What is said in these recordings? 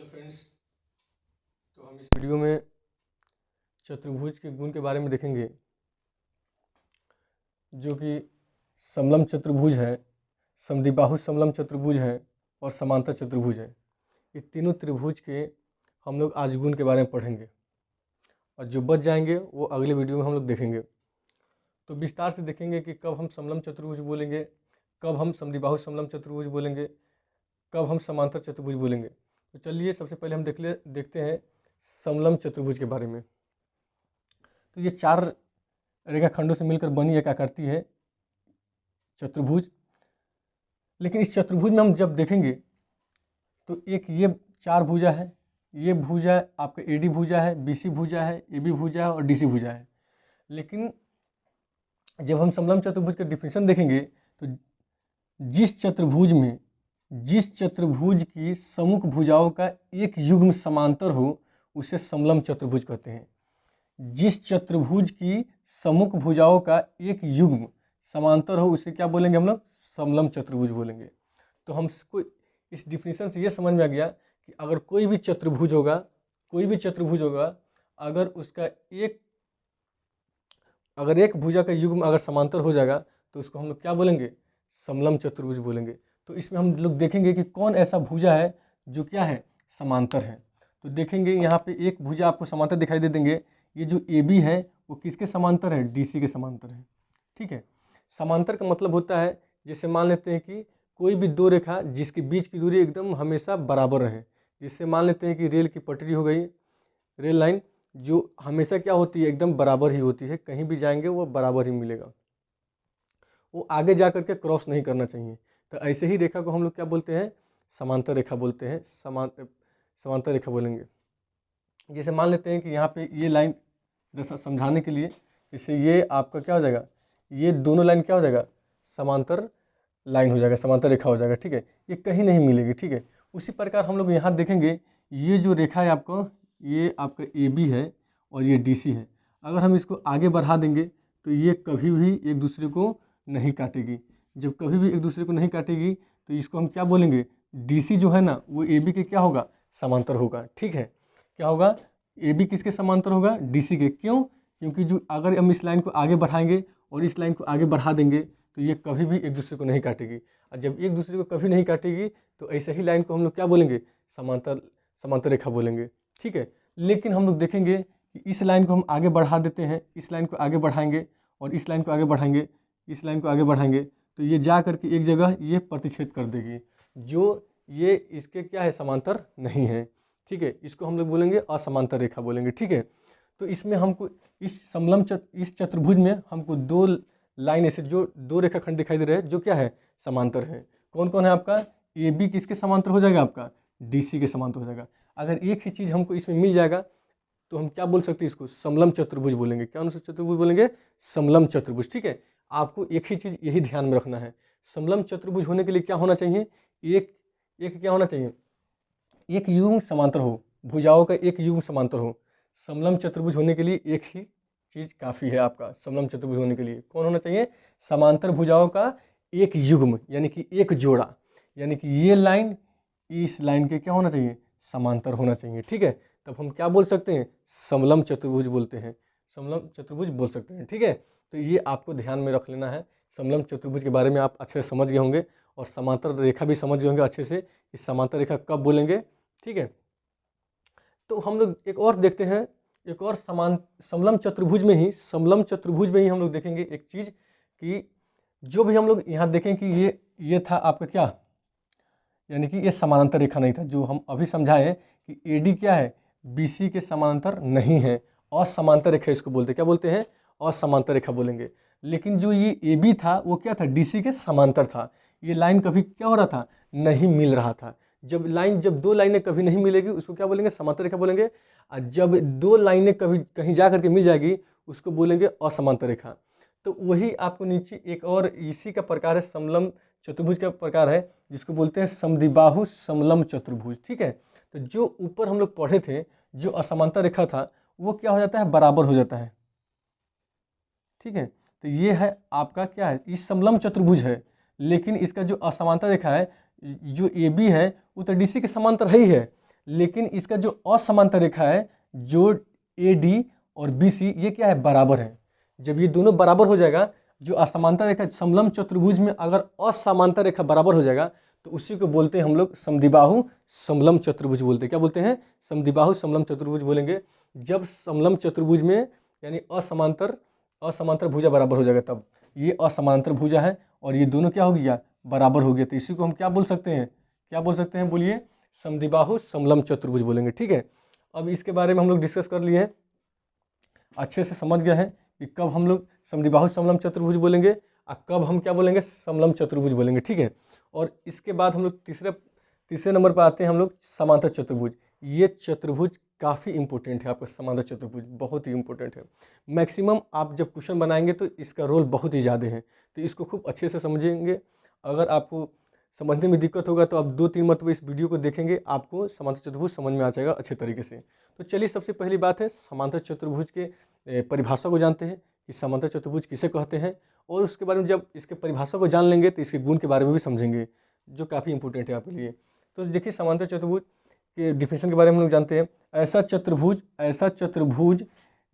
Hello friends. तो हम इस वीडियो में चतुर्भुज के गुण के बारे में देखेंगे, जो कि समलम चतुर्भुज है, समद्विबाहु समलम चतुर्भुज है और समांतर चतुर्भुज है। ये तीनों त्रिभुज के हम लोग आज गुण के बारे में पढ़ेंगे और जो बच जाएंगे वो अगले वीडियो में हम लोग देखेंगे। तो विस्तार से देखेंगे कि कब हम समलम चतुर्भुज बोलेंगे, कब हम समद्विबाहु समलम चतुर्भुज बोलेंगे, कब हम समांतर चतुर्भुज बोलेंगे। तो चलिए सबसे पहले हम देखते हैं समलम चतुर्भुज के बारे में। तो ये चार रेखाखंडों से मिलकर बनी एक आकृति है चतुर्भुज। लेकिन इस चतुर्भुज में हम जब देखेंगे तो एक ये चार भुजा है, ये भुजा आपका एडी भुजा है, बीसी भुजा है, एबी भुजा है और डीसी भुजा है। लेकिन जब हम समलम चतुर्भुज का डिफिनेशन देखेंगे तो जिस चतुर्भुज की सम्मुख भुजाओं का एक युग्म समांतर हो उसे समलम चतुर्भुज कहते हैं। जिस चतुर्भुज की सम्मुख भुजाओं का एक युग्म समांतर हो उसे क्या बोलेंगे हम लोग? समलम चतुर्भुज बोलेंगे। तो हमको इस डिफिनेशन से ये समझ में आ गया कि अगर कोई भी चतुर्भुज होगा, अगर उसका एक भुजा का युग्म अगर समांतर हो जाएगा तो उसको हम लोग क्या बोलेंगे? समलम चतुर्भुज बोलेंगे। तो इसमें हम लोग देखेंगे कि कौन ऐसा भुजा है जो क्या है? समांतर है। तो देखेंगे यहाँ पे एक भुजा आपको समांतर दिखाई दे देंगे। ये जो ए बी है वो किसके समांतर है? डीसी के समांतर है। ठीक है। समांतर का मतलब होता है, जैसे मान लेते हैं कि कोई भी दो रेखा जिसके बीच की दूरी एकदम हमेशा बराबर रहे। जैसे मान लेते हैं कि रेल की पटरी हो गई, रेल लाइन जो हमेशा क्या होती है? एकदम बराबर ही होती है, कहीं भी जाएंगे वो बराबर ही मिलेगा, वो आगे जा करके क्रॉस नहीं करना चाहिए। तो ऐसे ही रेखा को हम लोग क्या बोलते हैं? समांतर रेखा बोलते हैं, समांतर रेखा बोलेंगे। जैसे मान लेते हैं कि यहाँ पे ये लाइन समझाने के लिए, जैसे ये आपका क्या हो जाएगा? ये दोनों लाइन क्या हो जाएगा? समांतर लाइन हो जाएगा, समांतर रेखा हो जाएगा। ठीक है, ये कहीं नहीं मिलेगी। ठीक है, उसी प्रकार हम लोग यहाँ देखेंगे, ये जो रेखा है आपको, ये आपका ए बी है और ये डी सी है। अगर हम इसको आगे बढ़ा देंगे तो ये कभी भी एक दूसरे को नहीं काटेगी। जब कभी भी एक दूसरे को नहीं काटेगी तो इसको हम क्या बोलेंगे? डीसी जो है ना वो ए बी के क्या होगा? समांतर होगा। ठीक है, क्या होगा? ए बी किसके समांतर होगा? डीसी के। क्यों? क्योंकि जो अगर हम इस लाइन को आगे बढ़ाएंगे और इस लाइन को आगे बढ़ा देंगे तो ये कभी भी एक दूसरे को नहीं काटेगी। और जब एक दूसरे को कभी नहीं काटेगी तो ऐसे ही लाइन को हम लोग क्या बोलेंगे? समांतर रेखा बोलेंगे। ठीक है, लेकिन हम लोग देखेंगे कि इस लाइन को हम आगे बढ़ा देते हैं, इस लाइन को आगे बढ़ाएंगे और इस लाइन को आगे बढ़ाएंगे, इस लाइन को आगे बढ़ाएंगे तो ये जा करके एक जगह ये प्रतिच्छेद कर देगी, जो ये इसके क्या है? समांतर नहीं है। ठीक है, इसको हम लोग बोलेंगे असमांतर रेखा बोलेंगे। ठीक है, तो इसमें हमको इस चतुर्भुज में हमको दो लाइन ऐसे जो दो रेखाखंड दिखाई दे रहे हैं जो क्या है? समांतर है। कौन कौन है आपका? ए बी किसके समांतर हो जाएगा? आपका डी सी के समांतर हो जाएगा। अगर एक ही चीज़ हमको इसमें मिल जाएगा तो हम क्या बोल सकते हैं? इसको समलम चतुर्भुज बोलेंगे। क्या चतुर्भुज बोलेंगे? समलम चतुर्भुज। ठीक है, आपको एक ही चीज़ यही ध्यान में रखना है, समलम चतुर्भुज होने के लिए क्या होना चाहिए? एक क्या होना चाहिए? एक युग्म समांतर हो, भुजाओं का एक युग्म समांतर हो। समलम चतुर्भुज होने के लिए एक ही चीज़ काफ़ी है आपका समलम चतुर्भुज होने के लिए। कौन होना चाहिए? समांतर भुजाओं का एक युग्म, यानी कि एक जोड़ा, यानी कि ये लाइन इस लाइन के क्या होना चाहिए? समांतर होना चाहिए। ठीक है, तब हम क्या बोल सकते हैं? समलम चतुर्भुज बोलते हैं, समलम चतुर्भुज बोल सकते हैं। ठीक है, तो ये आपको ध्यान में रख लेना है। समलम चतुर्भुज के बारे में आप अच्छे से समझ गए होंगे और समांतर रेखा भी समझ गए होंगे अच्छे से, इस समांतर रेखा कब बोलेंगे। ठीक है, तो हम लोग एक और देखते हैं, एक और समलम चतुर्भुज में ही हम लोग देखेंगे एक चीज़ कि जो भी हम लोग यहाँ देखें कि ये था आपका क्या, यानी कि ये समानांतर रेखा नहीं था। जो हम अभी समझाए कि एडी क्या है? बीसी के समानांतर नहीं है, असमांतर रेखा इसको बोलते हैं। क्या बोलते हैं? असमांतर रेखा बोलेंगे। लेकिन जो ये ए बी था वो क्या था? डीसी के समांतर था। ये लाइन कभी क्या हो रहा था? नहीं मिल रहा था। जब दो लाइनें कभी नहीं मिलेगी उसको क्या बोलेंगे? समांतर रेखा बोलेंगे। और जब दो लाइनें कभी कहीं जा करके मिल जाएगी उसको बोलेंगे असमांतर रेखा। तो वही आपको नीचे एक और इसी का प्रकार है, समलम चतुर्भुज का प्रकार है जिसको बोलते हैं समद्विबाहु समलम चतुर्भुज। ठीक है, तो जो ऊपर हम लोग पढ़े थे, जो असमांतर रेखा था वो क्या हो जाता है? बराबर हो जाता है। ठीक है, तो ये है आपका क्या है? इस समलम चतुर्भुज है, लेकिन इसका जो असमांतर रेखा है, जो ए बी है वो तो डी सी के समांतर है ही है, लेकिन इसका जो असमांतर रेखा है, जो AD और BC, ये क्या है, बराबर है। जब ये दोनों बराबर हो जाएगा, जो असमांतर रेखा समलम चतुर्भुज में अगर असमांतर रेखा बराबर हो जाएगा तो उसी को बोलते हैं हम लोग समद्विबाहु समलम चतुर्भुज बोलते हैं। क्या बोलते हैं? समद्विबाहु समलम चतुर्भुज बोलेंगे। जब समलम चतुर्भुज में यानी असमांतर भुजा बराबर हो जाएगा, तब ये असमांतर भुजा है और ये दोनों क्या हो गया, बराबर हो गया। तो इसी को हम क्या बोल सकते हैं, क्या बोल सकते हैं, बोलिए, समद्विबाहु समलम चतुर्भुज बोलेंगे। ठीक है, अब इसके बारे में हम लोग डिस्कस कर लिए हैं, अच्छे से समझ गए हैं कि कब हम लोग समद्विबाहु समलम चतुर्भुज बोलेंगे और कब हम क्या बोलेंगे, समलम चतुर्भुज बोलेंगे। ठीक है, और इसके बाद हम लोग तीसरे नंबर पर आते हैं हम लोग, समांतर चतुर्भुज। ये चतुर्भुज काफ़ी इंपॉर्टेंट है आपका, समांतर चतुर्भुज बहुत ही इंपॉर्टेंट है। मैक्सिमम आप जब क्वेश्चन बनाएंगे तो इसका रोल बहुत ही ज़्यादा है, तो इसको खूब अच्छे से समझेंगे। अगर आपको समझने में दिक्कत होगा तो आप 2-3 मरतबा इस वीडियो को देखेंगे, आपको समांतर चतुर्भुज समझ में आ जाएगा अच्छे तरीके से। तो चलिए, सबसे पहली बात है समांतर चतुर्भुज के परिभाषा को जानते हैं कि समांतर चतुर्भुज किसे कहते हैं, और उसके बारे में जब इसके परिभाषा को जान लेंगे तो इसके गुण के बारे में भी समझेंगे, जो काफ़ी इंपॉर्टेंट है आपके लिए। तो देखिए, समांतर चतुर्भुज के डिफिनेशन के बारे में हम लोग जानते हैं। ऐसा चतुर्भुज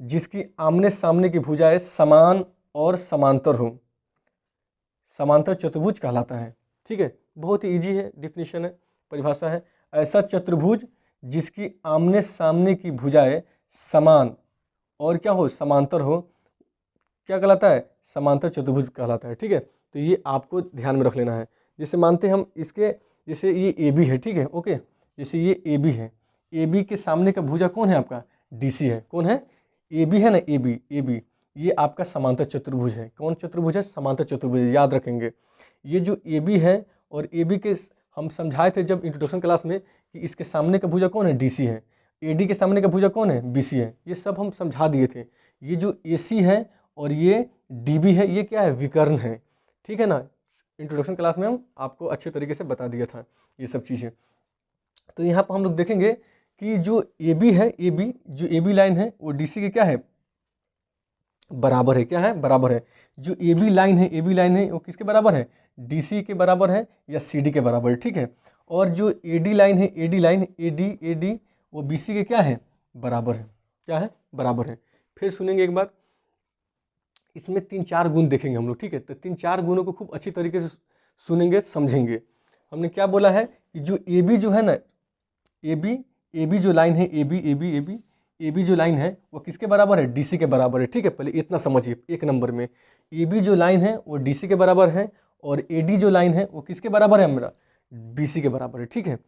जिसकी आमने सामने की भुजाएं समान और समांतर हो, समांतर चतुर्भुज कहलाता है। ठीक है, बहुत ही ईजी है, डिफिनेशन है, परिभाषा है। ऐसा चतुर्भुज जिसकी आमने सामने की भुजाएं समान और क्या हो, समांतर हो, क्या कहलाता है, समांतर चतुर्भुज कहलाता है। ठीक है, तो ये आपको ध्यान में रख लेना है। जैसे मानते हैं हम इसके, जैसे ये AB है, ठीक है, ओके, जैसे ये AB है, AB के सामने का भुजा कौन है आपका, DC है। कौन है, AB है ना, AB ये आपका समांतर चतुर्भुज है। कौन चतुर्भुज है, समांतर चतुर्भुज, याद रखेंगे। ये जो AB है और AB के हम समझाए थे जब इंट्रोडक्शन क्लास में कि इसके सामने का भुजा कौन है, DC है। AD के सामने का भुजा कौन है, BC है। ये सब हम समझा दिए थे। ये जो AC है और ये DB है, ये क्या है, विकर्ण है। ठीक है ना, इंट्रोडक्शन क्लास में हम आपको अच्छे तरीके से बता दिया था ये सब चीज़ें। तो यहाँ पर हम लोग देखेंगे कि जो AB है, जो AB लाइन है वो DC के क्या है, बराबर है। क्या है, बराबर है। जो AB लाइन है वो किसके बराबर है, DC के बराबर है या CD के बराबर है। ठीक है, और जो AD लाइन है, AD वो BC के क्या है, बराबर है। क्या है, बराबर है। फिर सुनेंगे एक बार, इसमें 3-4 गुण देखेंगे हम लोग। ठीक है, तो 3-4 गुणों को खूब अच्छी तरीके से सुनेंगे, समझेंगे। हमने क्या बोला है कि जो AB जो है ना, AB जो लाइन है, AB जो लाइन है वो किसके बराबर है, DC के बराबर है। ठीक है, पहले इतना समझिए। एक नंबर में AB जो लाइन है वो DC के बराबर है और AD जो लाइन है वो किसके बराबर है, मेरा BC के बराबर है। ठीक है,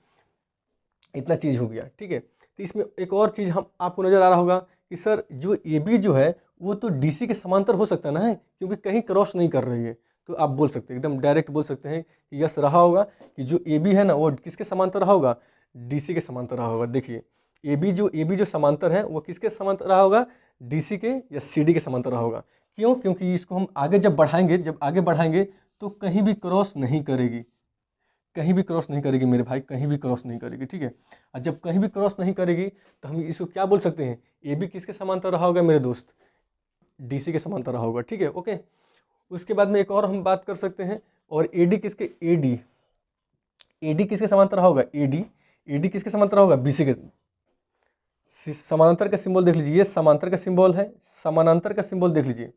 इतना चीज़ हो गया। ठीक है, तो इसमें एक और चीज़ हम आपको नज़र आ रहा होगा कि सर जो AB जो है वो तो DC के समांतर हो सकता ना है, क्योंकि कहीं क्रॉस नहीं कर रही है। तो आप बोल सकते हैं, एकदम डायरेक्ट बोल सकते हैं कि यस रहा होगा कि जो AB है ना वो किसके समांतर रहा होगा, DC के समांतर रहा होगा। देखिए, AB जो समांतर है वो किसके समांतर रहा होगा, DC के या CD के समांतर रहा होगा। क्यों, क्योंकि इसको हम आगे जब आगे बढ़ाएंगे तो कहीं भी क्रॉस नहीं करेगी, कहीं भी क्रॉस नहीं करेगी मेरे भाई, कहीं भी क्रॉस नहीं करेगी। ठीक है, और जब कहीं भी क्रॉस नहीं करेगी तो हम इसको क्या बोल सकते हैं, AB किसके समांतर रहा होगा मेरे दोस्त, DC के समांतर रहा होगा। ठीक है, ओके। उसके बाद में एक और हम बात कर सकते हैं, और AD किसके समांतर रहा होगा, AD किसके समांतर रहा होगा, BC के। समानांतर का सिंबल देख लीजिए, ये समांतर का सिंबल है, समानांतर का सिंबल देख लीजिए,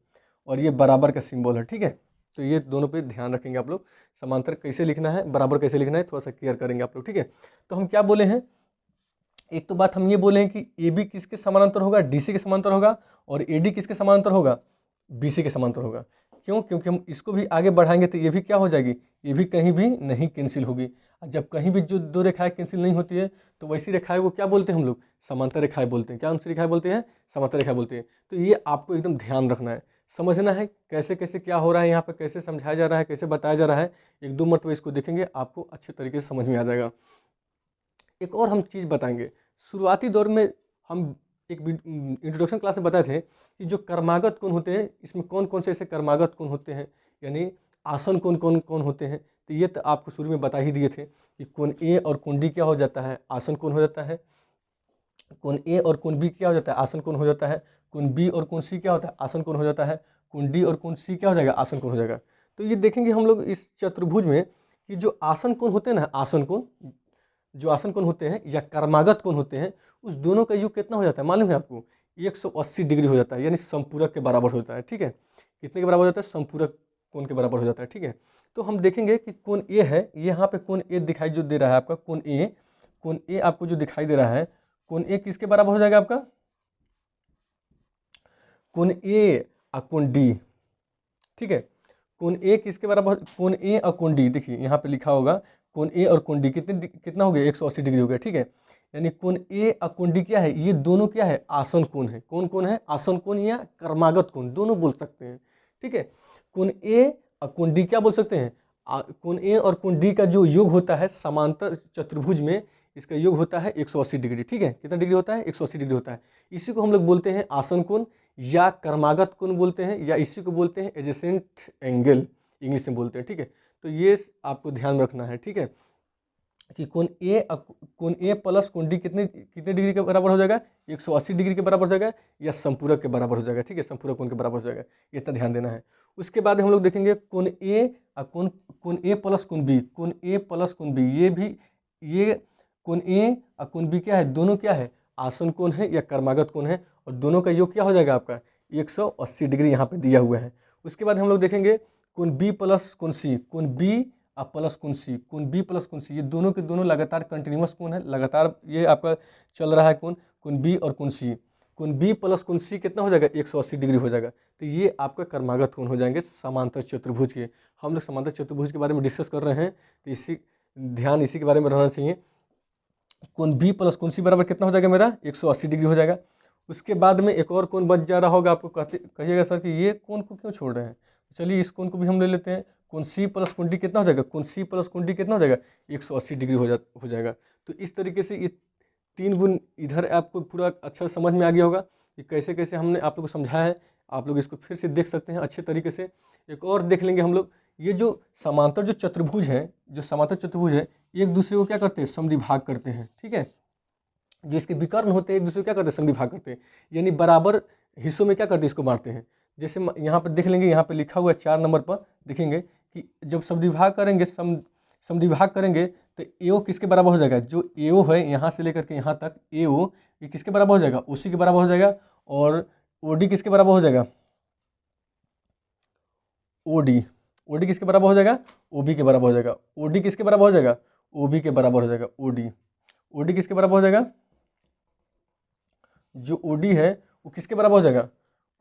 और ये बराबर का सिंबल है। ठीक है, तो ये दोनों पे ध्यान रखेंगे आप लोग। समांतर कैसे लिखना है, बराबर कैसे लिखना है, थोड़ा सा क्लियर करेंगे आप लोग। ठीक है, तो हम क्या बोले हैं, एक तो बात हम ये बोले हैं कि AB किसके समानांतर होगा, DC के समांतर होगा, और AD किसके समांतर होगा, BC के समांतर होगा। क्यों, क्योंकि हम इसको भी आगे बढ़ाएंगे तो ये भी क्या हो जाएगी, ये भी कहीं भी नहीं कैंसिल होगी। जब कहीं भी जो दो रेखाएं कैंसिल नहीं होती है तो वैसी रेखाएं को क्या बोलते हैं हम लोग, समांतर रेखाएं बोलते हैं। क्या उनसे रेखाएं बोलते हैं, समांतर रेखा बोलते हैं। तो ये आपको एकदम ध्यान रखना है, समझना है कैसे कैसे क्या हो रहा है यहाँ पर, कैसे समझाया जा रहा है, कैसे बताया जा रहा है। 1-2 मरतबा इसको देखेंगे, आपको अच्छे तरीके से समझ में आ जाएगा। एक और हम चीज़ बताएंगे, शुरुआती दौर में हम एक इंट्रोडक्शन क्लास में बताए थे कि जो कर्मागत कोण होते हैं, इसमें कौन कौन से ऐसे कर्मागत कोण होते हैं, यानी आसन कोण कौन होते हैं। तो ये तो आपको शुरू में बता ही दिए थे कि कोण A और कोण D क्या हो जाता है, आसन कोण हो जाता है। कोण A और कोण B क्या हो जाता है, आसन कोण हो जाता है। कोण B और कोण C क्या होता है, आसन कोण हो जाता है। कोण D और कोण C क्या हो जाएगा, आसन कोण हो जाएगा। तो ये देखेंगे हम लोग इस चतुर्भुज में कि जो आसन कोण होते हैं ना, आसन कोण जो आसन कोण होते हैं या कर्मागत कोण होते हैं, उस दोनों का योग कितना हो जाता है मालूम है आपको? 180 डिग्री हो जाता है, यानी समपूरक के बराबर होता है। ठीक है, कितने के बराबर हो जाता है? समपूरक कोण के बराबर हो जाता है। ठीक है, तो हम देखेंगे कि कोण ए है, ये यहाँ पे कोण ए दिखाई जो दे रहा है आपका, कोण ए आपको जो दिखाई दे रहा है, कोण ए किसके बराबर हो जाएगा आपका? कोण ए और कोण डी। ठीक है, कोण ए किसके बराबर? कोण ए और कोण डी, देखिए यहाँ पे लिखा होगा कोण ए और कोण डी कितना हो गया? 180 डिग्री हो गया। ठीक है, यानी कोण ए और कोण डी क्या है? ये दोनों क्या है? आसन कोण है। कौन कौन है? आसन कोण या कर्मागत कोण, दोनों बोल सकते हैं। ठीक है, कोण ए और कोण डी क्या बोल सकते हैं? कोण ए और कोण डी का जो योग होता है समांतर चतुर्भुज में, इसका योग होता है 180 डिग्री। ठीक है, कितना डिग्री होता है? 180 डिग्री होता है। इसी को हम लोग बोलते हैं आसन कोण या कर्मागत कोण बोलते हैं, या इसी को बोलते हैं एडजेसेंट एंगल, इंग्लिश में बोलते हैं। ठीक है, तो ये आपको ध्यान में रखना है। ठीक है, कि कोण ए प्लस कोण डी कितने डिग्री के बराबर हो जाएगा? 180 डिग्री के बराबर हो जाएगा, या संपूरक के बराबर हो जाएगा। ठीक है, संपूरक कोण के बराबर हो जाएगा, इतना ध्यान देना है। उसके बाद हम लोग देखेंगे कोण ए और कोण ए प्लस कोण बी, कोण ए प्लस कोण बी, ये कोण ए और कोण बी क्या है? दोनों क्या है? आसन कोण है या कर्मागत कोण है, और दोनों का योग क्या हो जाएगा आपका? 180 डिग्री यहाँ पे दिया हुआ है। उसके बाद हम लोग देखेंगे कोण बी प्लस कोण सी, कोण बी और प्लस कोण सी, कोण बी प्लस कोण सी, ये दोनों के दोनों लगातार कंटिन्यूस कोण है, लगातार ये आपका चल रहा है कोण बी और कोण सी। कोण बी प्लस कोण सी कितना हो जाएगा? 180 डिग्री हो जाएगा। तो ये आपका कर्मागत कोण हो जाएंगे समांतर चतुर्भुज के। हम लोग समांतर चतुर्भुज के बारे में डिस्कस कर रहे हैं, तो ध्यान इसी के बारे में रहना चाहिए। कोण बी प्लस कोण सी बराबर कितना हो जाएगा मेरा? 180 डिग्री हो जाएगा। उसके बाद में एक और कोण बच जा रहा होगा, आपको कहिएगा सर कि ये कोण को क्यों छोड़ रहे हैं? चलिए इस कोण को भी हम ले लेते हैं। कोण सी प्लस कोण डी कितना हो जाएगा? कोण सी प्लस कोण डी कितना हो जाएगा? 180 डिग्री हो जाएगा। तो इस तरीके से ये 3 गुण इधर आपको पूरा अच्छा समझ में आ गया होगा कि कैसे कैसे हमने आप लोग को समझाया है। आप लोग इसको फिर से देख सकते हैं अच्छे तरीके से। एक और देख लेंगे हम लोग, ये जो समांतर जो चतुर्भुज है, जो समांतर चतुर्भुज है, एक दूसरे को क्या करते हैं? समद्विभाग करते हैं। ठीक है, जो इसके विकर्ण होते हैं एक दूसरे को क्या करते हैं? समद्विभाग करते हैं, यानी बराबर हिस्सों में क्या करते हैं? इसको बांटते हैं। जैसे यहाँ पर देख लेंगे, यहाँ पे लिखा हुआ है 4 नंबर पर, देखेंगे कि जब समद्विभाग करेंगे समद्विभाग करेंगे तो एओ किसके बराबर हो जाएगा? जो एओ है यहाँ से लेकर के यहाँ तक एओ, ये किसके बराबर हो जाएगा? उसी के बराबर हो जाएगा। और ओडी किसके बराबर हो जाएगा? ओडी किसके बराबर हो जाएगा? ओबी के बराबर हो जाएगा। ओडी किसके बराबर हो जाएगा? ओबी के बराबर हो जाएगा। ओडी किसके बराबर हो जाएगा? जो ओडी है वो किसके बराबर हो जाएगा?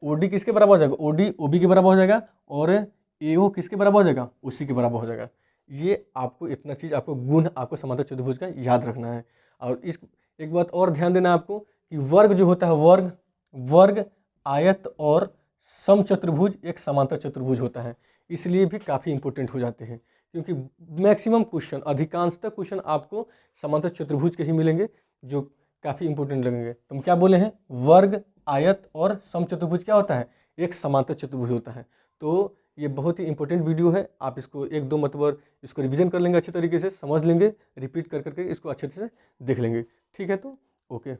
ओडी किसके बराबर हो जाएगा? ओडी ओबी के बराबर हो जाएगा। और एओ किसके बराबर हो जाएगा? उसी के बराबर हो जाएगा। ये आपको इतना चीज़, आपको गुण आपको समांतर चतुर्भुज का याद रखना है। और इस एक बात और ध्यान देना आपको कि वर्ग जो होता है, वर्ग आयत और समचतुर्भुज एक समांतर चतुर्भुज होता है, इसलिए भी काफ़ी इंपॉर्टेंट हो जाते हैं, क्योंकि मैक्सिमम क्वेश्चन, अधिकांशतः क्वेश्चन आपको समांतर चतुर्भुज के ही मिलेंगे, जो काफ़ी इंपॉर्टेंट लगेंगे। तो हम क्या बोले हैं? वर्ग आयत और समचतुर्भुज क्या होता है? एक समांतर चतुर्भुज होता है। तो ये बहुत ही इंपॉर्टेंट वीडियो है, आप इसको 1-2 मतलब इसको रिवीजन कर लेंगे अच्छे तरीके से, समझ लेंगे, रिपीट कर करके इसको अच्छे से देख लेंगे। ठीक है, तो ओके।